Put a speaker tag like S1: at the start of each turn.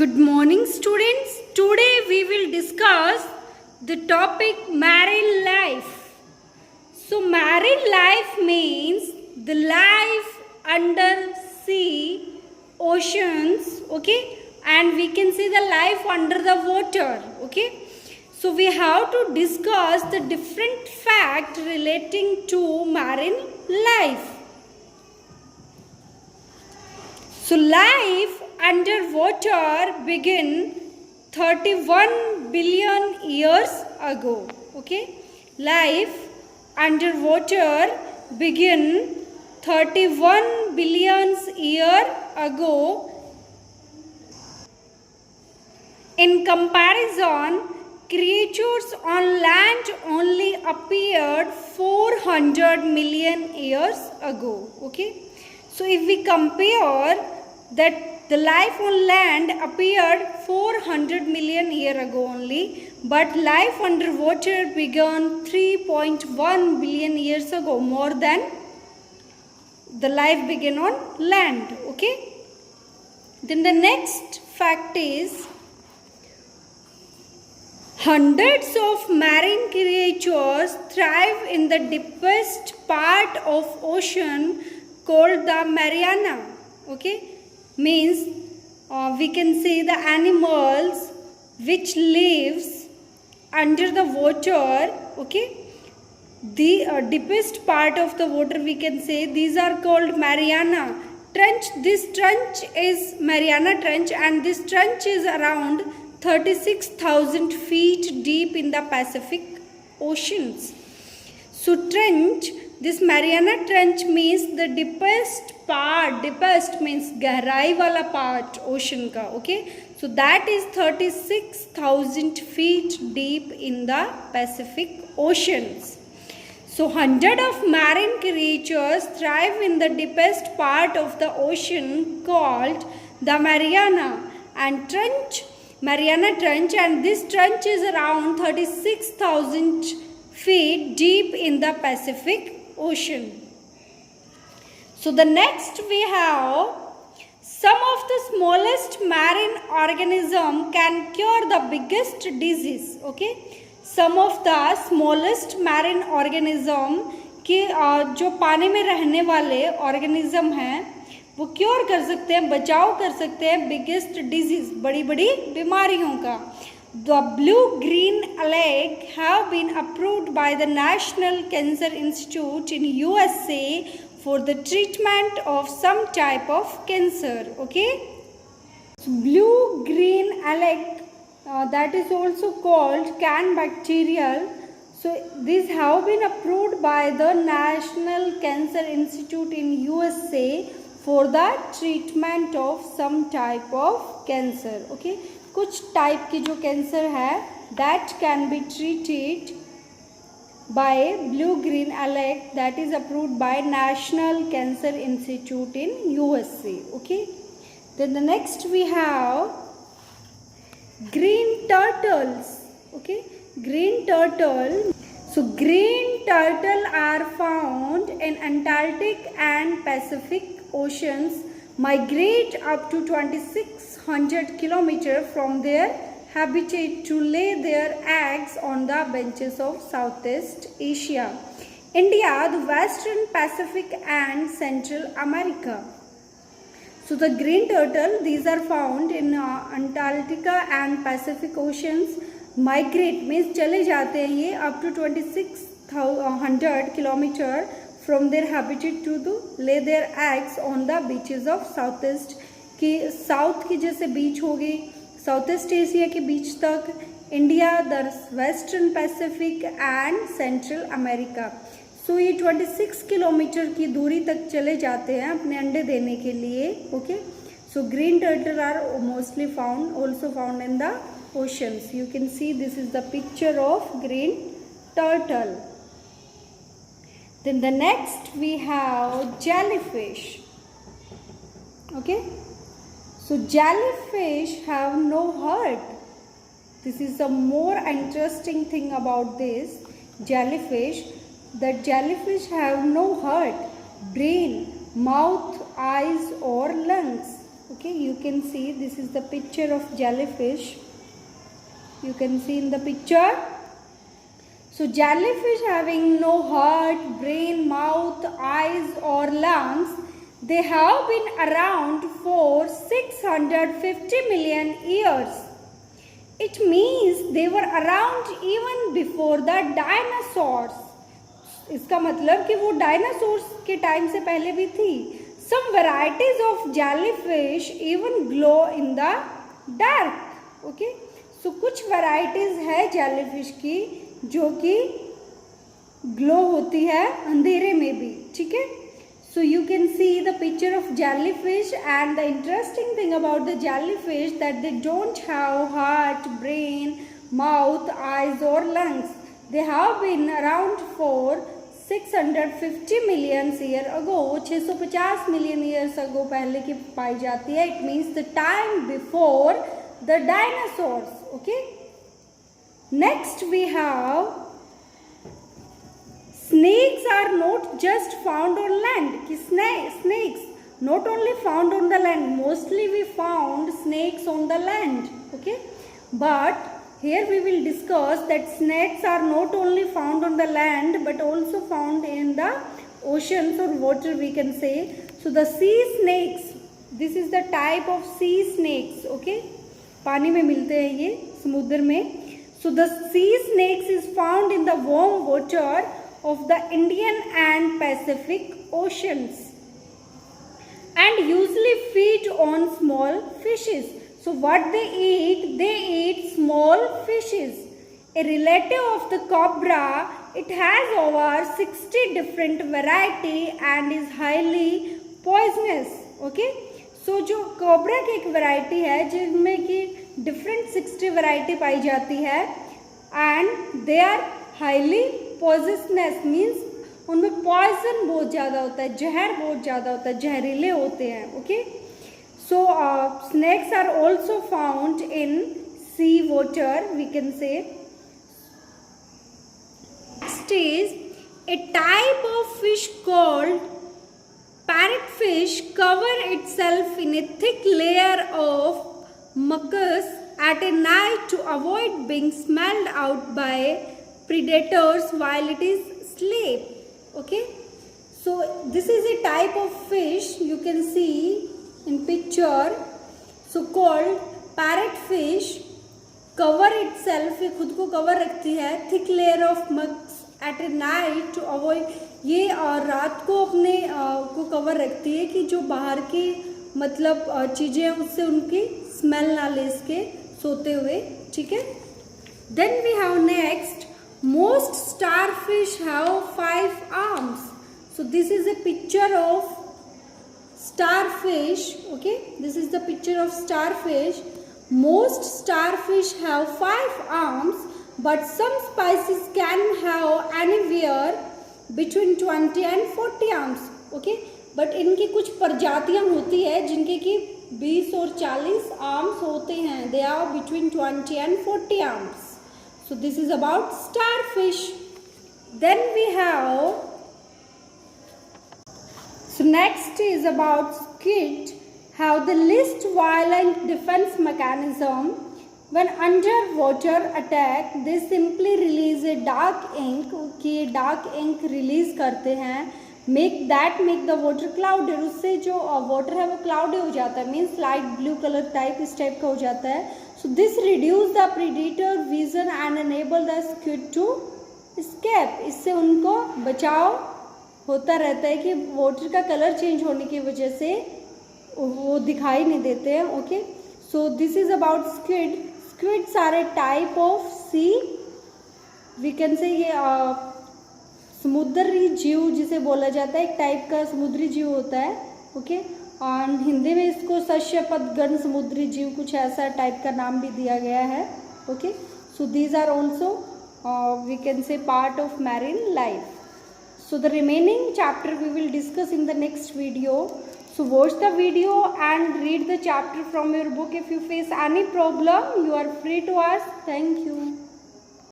S1: Good morning, students. Today we will discuss the topic marine life. So marine life means the life under sea, oceans, okay, and we can see the life under the water, okay. So we have to discuss the different fact relating to marine life. So life underwater began 31 billion years ago. Okay, life underwater began 31 billion years ago. In comparison, creatures on land only appeared 400 million years ago. Okay, so if we compare that the life on land appeared 400 million years ago only, but life underwater began 3.1 billion years ago, more than the life began on land. Okay, then the next fact is hundreds of marine creatures thrive in the deepest part of ocean called the Mariana. Okay, means we can say the animals which lives under the water. Okay, the deepest part of the water, we can say these are called Mariana Trench. This trench is Mariana Trench, and this trench is around 36,000 feet deep in the Pacific Oceans. So trench, this Mariana Trench means the deepest part. Deepest means गहराई वाला part ocean का. Okay, so that is 36,000 feet deep in the Pacific Oceans. So hundred of marine creatures thrive in the deepest part of the ocean called the Mariana Trench, and this trench is around 36,000 feet deep in the Pacific Ocean. So the next we have some of the smallest marine organism can cure the biggest disease. Okay, some of the smallest marine organism के जो पानी में रहने वाले organism हैं वो cure कर सकते हैं, बचाव कर सकते हैं बिगेस्ट डिजीज, बड़ी बड़ी बीमारियों का. The blue-green algae have been approved by the National Cancer Institute in USA for the treatment of some type of cancer. Okay, so blue-green algae that is also called can bacterial. So these have been approved by the National Cancer Institute in USA for the treatment of some type of cancer. Okay, कुछ type की जो cancer है that can be treated by blue green algae that is approved by National Cancer Institute in USA. Okay, then the next we have green turtles. Okay, green turtle. So green turtle are found in Antarctic and Pacific Oceans, migrate up to 2,600 kilometers from their habitat to lay their eggs on the beaches of Southeast Asia, India, the Western Pacific and Central America. So the green turtle, these are found in Antarctica and Pacific Oceans. Migrate means चले जाते हैं ये up to 2,600 kilometers from their habitat to lay their eggs on the beaches of Southeast. कि south की जैसे बीच हो गई, south east Asia के बीच तक, India, the Western Pacific and Central America. So ये 26 किलोमीटर की दूरी तक चले जाते हैं अपने अंडे देने के लिए. Okay, so green turtle are mostly found also found in the oceans. You can see this is the picture of green turtle. Then the next we have jellyfish. Okay, so jellyfish have no heart. This is the more interesting thing about this jellyfish, that jellyfish have no heart, brain, mouth, eyes or lungs. Okay, you can see this is the picture of jellyfish. You can see in the picture. So jellyfish having no heart, brain, mouth, eyes or lungs, they have been around for 650 million years. It means they were around even before the dinosaurs. इसका मतलब कि वो dinosaurs के time से पहले भी थी. Some varieties of jellyfish even glow in the dark. Okay? So कुछ varieties है jellyfish की जो कि ग्लो होती है अंधेरे में भी. ठीक है. So you can see the picture of jellyfish, and the interesting thing about the jellyfish that they don't have heart, brain, mouth, eyes or lungs. They have been around for 650 million years ago. 650 million years ago पहले की पाई जाती है. It means the time before the dinosaurs. Okay. Next we have snakes are not just found on land. Snakes not only found on the land. Mostly we found snakes on the land. Okay. But here we will discuss that snakes are not only found on the land but also found in the oceans or water, we can say. So the sea snakes, this is the type of sea snakes. Okay. पानी में मिलते हैं ये समुद्र में. So the sea snakes is found in the warm water of the Indian and Pacific Oceans and usually feed on small fishes. So what they eat? They eat small fishes. A relative of the cobra, it has over 60 different variety and is highly poisonous. Okay. So जो cobra की एक variety है जिनमें कि different 60 variety पाई जाती है and they are highly poisonous, means उनमें poison बहुत ज़्यादा होता है, जहर बहुत ज़्यादा होता है, जहरीले होते हैं. Okay. So snakes are also found in sea water, we can say. Next is a type of fish called parrotfish cover itself in a thick layer of mucus at a night to avoid being smelled out by predators while it is asleep. Okay. So this is a type of fish you can see in picture. So called parrotfish. Cover itself, ये खुद को cover रखती है. Thick layer of mucus at a night to avoid, ये रात को अपने को कवर रखती है कि जो बाहर की मतलब चीज़ें हैं उससे उनकी स्मेल ना ले इसके सोते हुए. ठीक है. Then we have next, most starfish have 5 arms. So this is a picture of starfish. Okay, this is the picture of starfish. Most starfish have 5 arms, but some species can have anywhere between 20 and 40 arms. Okay, but इनकी कुछ प्रजातियां होती है जिनके कि 20 और 40 arms होते हैं. They are between 20 and 40 arms. So this is about starfish. Then we have, so next is about squid. Have the least violent defense mechanism. When underwater attack, they simply release a dark ink. कि dark ink release करते हैं. Make the water cloudy. उससे जो water है वो cloudy हो जाता है. Means light blue color type, इस type का हो जाता है. So this reduce the predator vision and enable the squid to escape. इससे उनको बचाव होता रहता है कि water का color change होने की वजह से वो दिखाई नहीं देते हैं. Okay. So this is about squid. Squids are a type of sea, we can say ये समुद्री जीव जिसे बोला जाता है, एक टाइप का समुद्री जीव होता है. ओके. और हिंदी में इसको सस्यपदगण समुद्री जीव कुछ ऐसा टाइप का नाम भी दिया गया है. Okay. So these are also we can say part of marine life. So the remaining chapter we will discuss in the next video. So watch the video and read the chapter from your book. If you face any problem, you are free to ask. Thank you.